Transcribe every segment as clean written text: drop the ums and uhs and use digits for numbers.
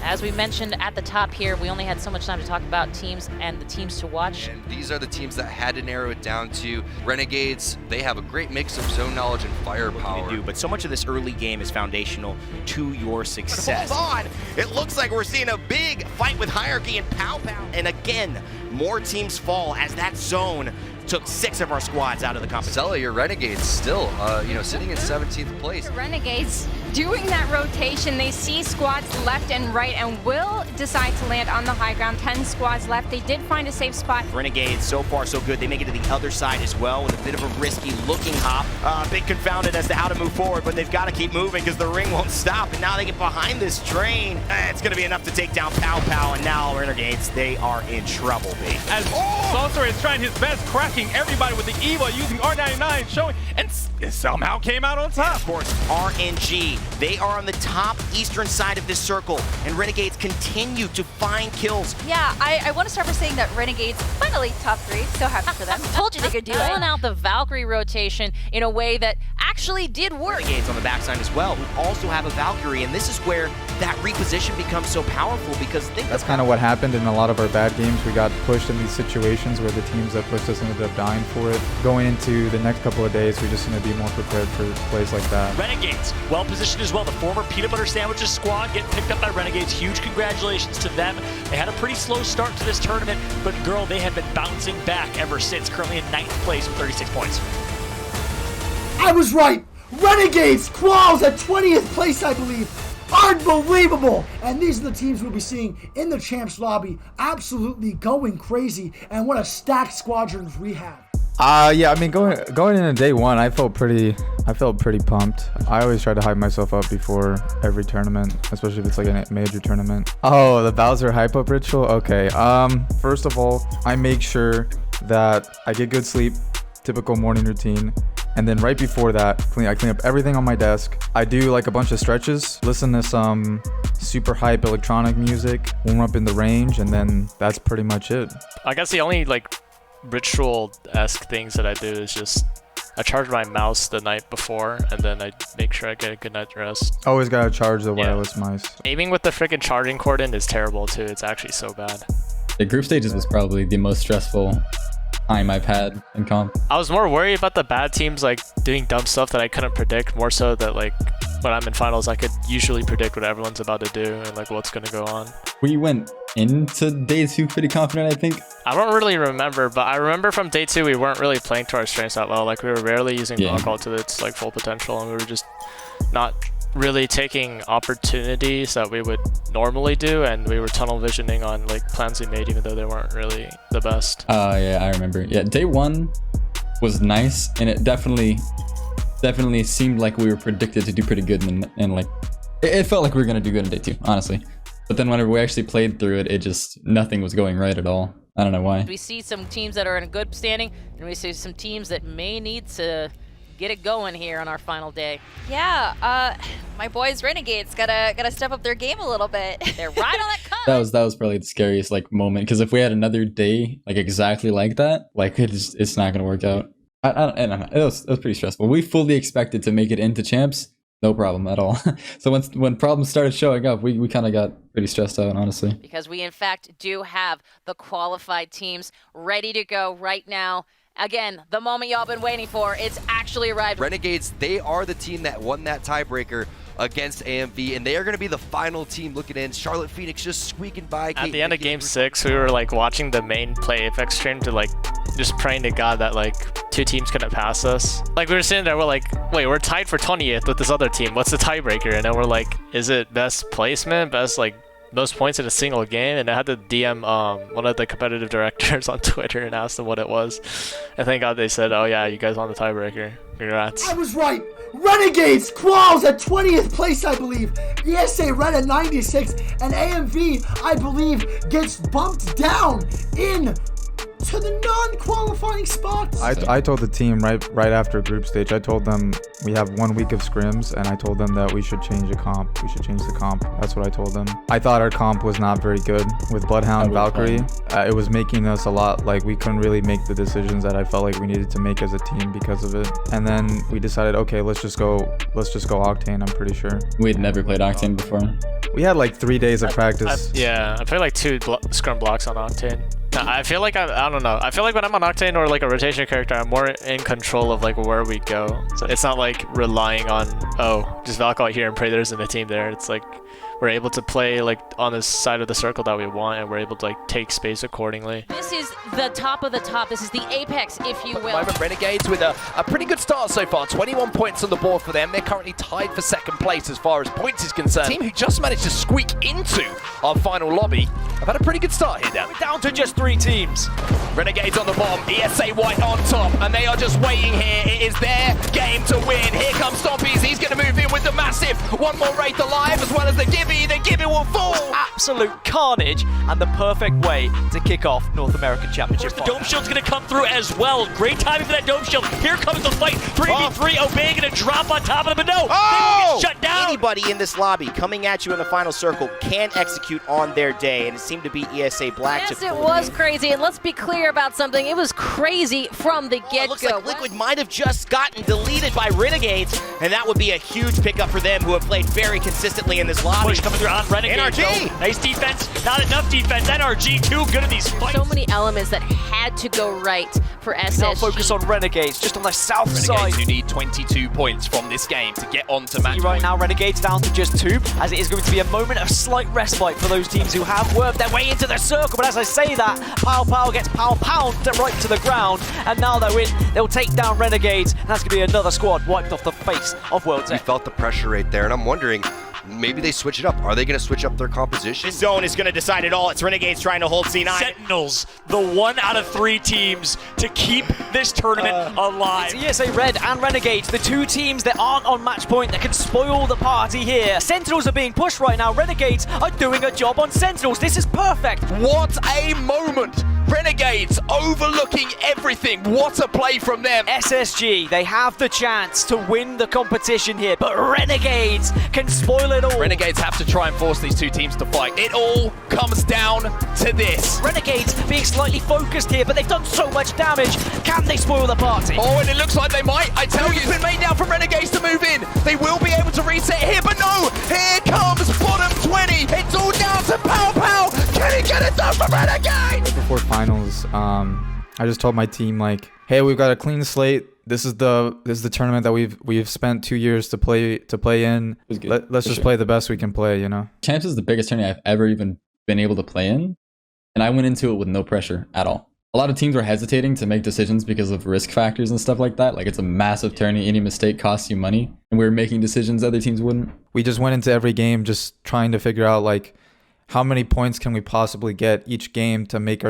As we mentioned at the top here, we only had so much time to talk about teams and the teams to watch. And these are the teams that had to narrow it down to. Renegades, they have a great mix of zone knowledge and firepower. But so much of this early game is foundational to your success. Hold on! It looks like we're seeing a big fight with Hierarchy and Pow Pow. And again, more teams fall as that zone took 6 of our squads out of the competition. Sella, your Renegades still, sitting in 17th place. Renegades doing that rotation. They see squads left and right and will decide to land on the high ground. 10 squads left. They did find a safe spot. Renegades, so far so good. They make it to the other side as well with a bit of a risky looking hop. A bit confounded as to how to move forward, but they've got to keep moving because the ring won't stop. And now they get behind this train. It's going to be enough to take down Pow Pow. And now Renegades, they are in trouble, B. As Sorcerer is trying his best, cracking everybody with the Eva using R99, showing, and somehow came out on top. And of course, RNG, they are on the top eastern side of this circle, and Renegades continue to find kills. Yeah, I want to start by saying that Renegades finally top 3. So happy for them. Told you they could do it. Pulling out the Valkyrie rotation in a way that actually did work. Renegades on the backside as well, who also have a Valkyrie, and this is where that reposition becomes so powerful because that's kind of what happened in a lot of our bad games. We got pushed in these situations where the teams that pushed us ended up dying for it. Going into the next couple of days, we're just going to be more prepared for plays like that. Renegades, well positioned as well. The former Peanut Butter Sandwiches squad getting picked up by Renegades. Huge congratulations to them. They had a pretty slow start to this tournament, but girl, they have been bouncing back ever since. Currently in 9th place with 36 points. I was right! Renegades quals at 20th place, I believe. Unbelievable! And these are the teams we'll be seeing in the champs lobby. Absolutely going crazy. And what a stacked squadrons we have. Yeah, I mean, going into day one, I felt pretty pumped. I always try to hype myself up before every tournament, especially if it's like a major tournament. Oh, the Bowser hype up ritual. Okay. First of all, I make sure that I get good sleep, typical morning routine. And then right before that, I clean up everything on my desk. I do like a bunch of stretches, listen to some super hype electronic music, warm up in the range, and then that's pretty much it. I guess the only like ritual-esque things that I do is just I charge my mouse the night before, and then I make sure I get a good night's rest. Always gotta charge the wireless mice. Aiming with the freaking charging cord in is terrible too. It's actually so bad. The group stages was probably the most stressful time I've had in comp. I was more worried about the bad teams like doing dumb stuff that I couldn't predict, more so that like when I'm in finals I could usually predict what everyone's about to do and like what's gonna go on. We went into day 2 pretty confident, I think. I don't really remember, but I remember from day 2 we weren't really playing to our strengths that well. Like we were rarely using alcohol to its like full potential, and we were just not really taking opportunities that we would normally do, and we were tunnel visioning on like plans we made even though they weren't really the best. Yeah, I remember. Yeah, day 1 was nice, and it definitely seemed like we were predicted to do pretty good, and like it felt like we were gonna do good in day 2, honestly. But then whenever we actually played through it, nothing was going right at all. I don't know why. We see some teams that are in a good standing, and we see some teams that may need to get it going here on our final day. Yeah, my boys Renegades gotta step up their game a little bit. They're right on that cut. That was probably the scariest like moment, because if we had another day like exactly like that, like it's not gonna work out. I don't know. It was pretty stressful. We fully expected to make it into champs. No problem at all. So when problems started showing up, we kind of got pretty stressed out, honestly. Because we, in fact, do have the qualified teams ready to go right now. Again, the moment y'all been waiting for, it's actually arrived. Renegades, they are the team that won that tiebreaker against AMV, and they are going to be the final team looking in. Charlotte Phoenix just squeaking by. At the end of game 6, we were like watching the main play Apex stream to like just praying to God that like 2 teams couldn't pass us. Like we were sitting there, we're like, wait, we're tied for 20th with this other team. What's the tiebreaker? And then we're like, is it best placement, best like most points in a single game? And I had to DM one of the competitive directors on Twitter and ask them what it was. And thank God they said, oh yeah, you guys won the tiebreaker. Congrats. I was right. Renegades quals at 20th place, I believe. ESA Red at 96, and AMV, I believe, gets bumped down in to the non-qualifying spots. I told the team right after group stage, I told them we have 1 week of scrims, and I told them that we should change the comp. We should change the comp. That's what I told them. I thought our comp was not very good with Bloodhound, Valkyrie. It was making us a lot, like, we couldn't really make the decisions that I felt like we needed to make as a team because of it. And then we decided, okay, let's just go Octane, I'm pretty sure. We had never played Octane before. We had like 3 days of practice. I played like 2 scrum blocks on Octane. I feel like I don't know. I feel like when I'm on Octane or like a rotation character, I'm more in control of like where we go. So it's not like relying on, oh, just Valkyrie here and pray there isn't a team there. It's like we're able to play like on the side of the circle that we want, and we're able to like take space accordingly. This is the top of the top. This is the apex, if you will. Moment, Renegades with a pretty good start so far. 21 points on the board for them. They're currently tied for second place as far as points is concerned. Team who just managed to squeak into our final lobby have had a pretty good start here, Dan. We're down to just 3 teams. Renegades on the bomb, ESA White on top, and they are just waiting here. It is their game to win. Here comes Stompies. He's going to move in with the massive. One more Wraith alive, as well as the Gibby. The Gibby will fall. Absolute carnage, and the perfect way to kick off North American Championship. The Dome Shield's going to come through as well. Great timing for that Dome Shield. Here comes the fight. 3v3. Obey going to drop on top of them, but no. They will get shut down. Anybody in this lobby coming at you in the final circle can execute on their day, and it seemed to be ESA Black. Yes, it was crazy, and let's be clear about something. It was crazy from the get-go. Looks like Liquid might have just gotten deleted by Renegades, and that would be a huge pickup for them, who have played very consistently in this lobby. Push coming through on Renegades. NRG! Nice defense, not enough defense. NRG too good at these fights. So many elements that had to go right for SSG. Now focus on Renegades, just on the south side. Renegades who need 22 points from this game to get on to match Right now, Renegades down to just 2, as it is going to be a moment of slight respite for those teams who have worked their way into the circle. But as I say that, Pow gets pounded right to the ground, and now they're in. They'll take down Renegades, and that's going to be another squad wiped off the face of World's We End. felt the pressure right there, and I'm wondering, maybe they switch it up. Are they going to switch up their composition? This zone is going to decide it all. It's Renegades trying to hold C9. Sentinels, the 1 out of 3 teams to keep this tournament alive. It's ESA Red and Renegades, the 2 teams that aren't on match point that can spoil the party here. Sentinels are being pushed right now. Renegades are doing a job on Sentinels. This is perfect. What a moment! Renegades overlooking everything. What a play from them. SSG, they have the chance to win the competition here, but Renegades can spoil it all. Renegades have to try and force these 2 teams to fight. It all comes down to this. Renegades being slightly focused here, but they've done so much damage. Can they spoil the party? Oh, and it looks like they might. I tell you, it's been made now for Renegades to move in. They will be able to reset here, but no! Here comes bottom 20. It's all down to Pow. Can he get it done for Renegades? Before finals, I just told my team, like, hey, we've got a clean slate. This is the tournament that we've spent 2 years to play in. Let's just play the best we can play, you know. Champs is the biggest tournament I've ever even been able to play in, and I went into it with no pressure at all. A lot of teams were hesitating to make decisions because of risk factors and stuff like that. Like, it's a massive tourney. Any mistake costs you money, and we were making decisions other teams wouldn't. We just went into every game just trying to figure out, like, how many points can we possibly get each game to get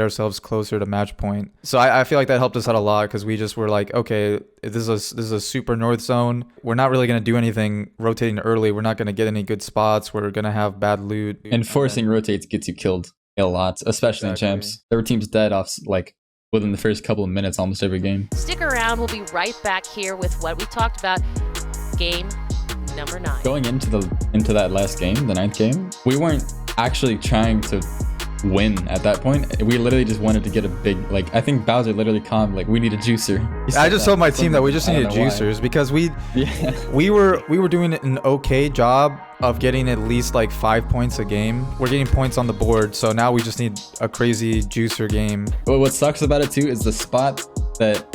ourselves closer to match point. So I feel like that helped us out a lot, because we just were like, okay, this is a super north zone. We're not really going to do anything rotating early. We're not going to get any good spots. We're going to have bad loot. And forcing rotates gets you killed a lot, especially in champs. There were teams dead off like within the first couple of minutes almost every game. Stick around. We'll be right back here with what we talked about. Game number 9. Going into that last game, the 9th game, we weren't actually trying to win at that point. We literally just wanted to get a big, like, I think Bowser literally calmed, like, we need a juicer. I just told my team that we just needed juicers, because we were doing an okay job of getting at least like 5 points a game. We're getting points on the board, so now we just need a crazy juicer game. But what sucks about it too is the spot that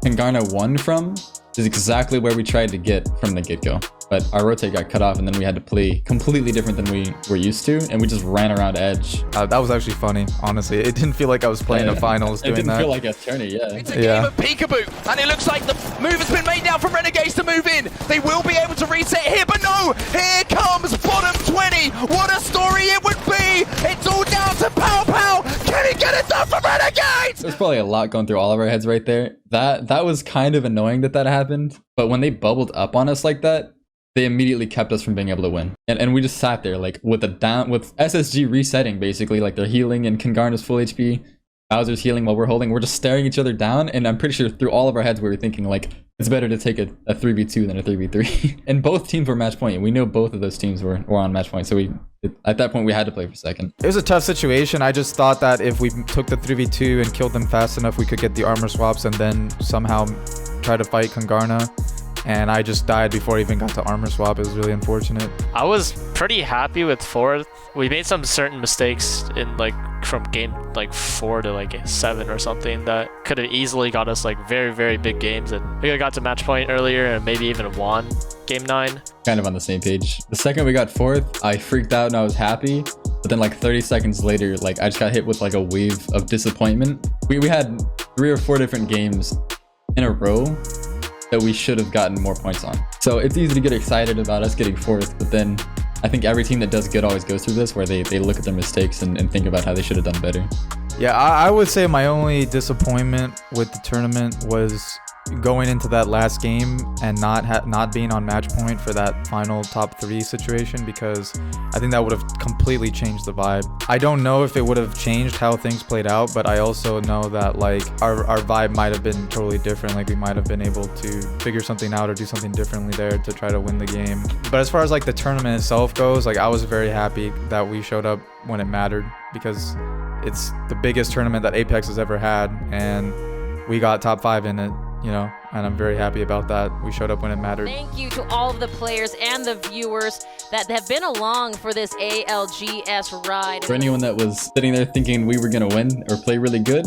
Kangarna won from is exactly where we tried to get from the get-go. But our rotate got cut off, and then we had to play completely different than we were used to, and we just ran around edge. That was actually funny, honestly. It didn't feel like I was playing a finals doing that. It didn't feel like a tourney, yeah. It's a game of peekaboo, and it looks like the move has been made now for Renegades to move in. They will be able to reset here, but no! Here comes bottom 20. What a story it would be! It's all down to Pow. Can he get it done for Renegades? There's probably a lot going through all of our heads right there. That was kind of annoying that happened, but when they bubbled up on us like that, they immediately kept us from being able to win. And we just sat there like with SSG resetting, basically, like they're healing and Kangarna's full HP. Bowser's healing while we're holding. We're just staring each other down, and I'm pretty sure through all of our heads we were thinking like it's better to take a 3v2 than a 3v3. And both teams were match point. We knew both of those teams were on match point, so at that point we had to play for second. It was a tough situation. I just thought that if we took the 3v2 and killed them fast enough, we could get the armor swaps and then somehow try to fight Kangarna. And I just died before I even got to armor swap. It was really unfortunate. I was pretty happy with 4th. We made some certain mistakes in like from game like 4 to like 7 or something that could have easily got us like very, very big games, and we could have got to match point earlier and maybe even won game 9. Kind of on the same page. The second we got 4th, I freaked out and I was happy. But then like 30 seconds later, like I just got hit with like a wave of disappointment. We had 3 or 4 different games in a row that we should have gotten more points on. So it's easy to get excited about us getting 4th, but then I think every team that does good always goes through this, where they look at their mistakes and think about how they should have done better. Yeah, I would say my only disappointment with the tournament was going into that last game and not being on match point for that final top 3 situation, because I think that would have completely changed the vibe. I don't know if it would have changed how things played out, but I also know that like our vibe might have been totally different. Like we might have been able to figure something out or do something differently there to try to win the game. But as far as like the tournament itself goes, like I was very happy that we showed up when it mattered, because it's the biggest tournament that Apex has ever had, and we got top 5 in it. You know, and I'm very happy about that. We showed up when it mattered. Thank you to all of the players and the viewers that have been along for this ALGS ride. For anyone that was sitting there thinking we were gonna win or play really good,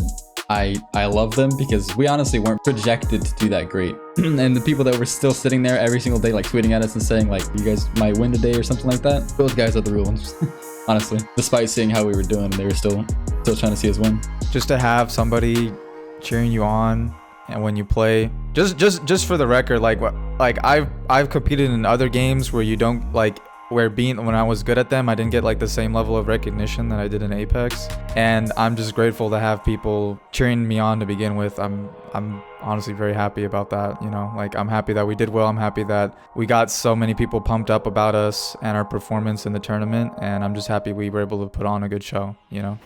I love them, because we honestly weren't projected to do that great. And the people that were still sitting there every single day, like tweeting at us and saying like, you guys might win today or something like that, those guys are the real ones. Honestly, despite seeing how we were doing, they were still trying to see us win. Just to have somebody cheering you on and when you play, just for the record, like I've competed in other games where you don't like, when I was good at them, I didn't get like the same level of recognition that I did in Apex, and I'm just grateful to have people cheering me on to begin with. I'm honestly very happy about that. You know, like I'm happy that we did well. I'm happy that we got so many people pumped up about us and our performance in the tournament, and I'm just happy we were able to put on a good show, you know.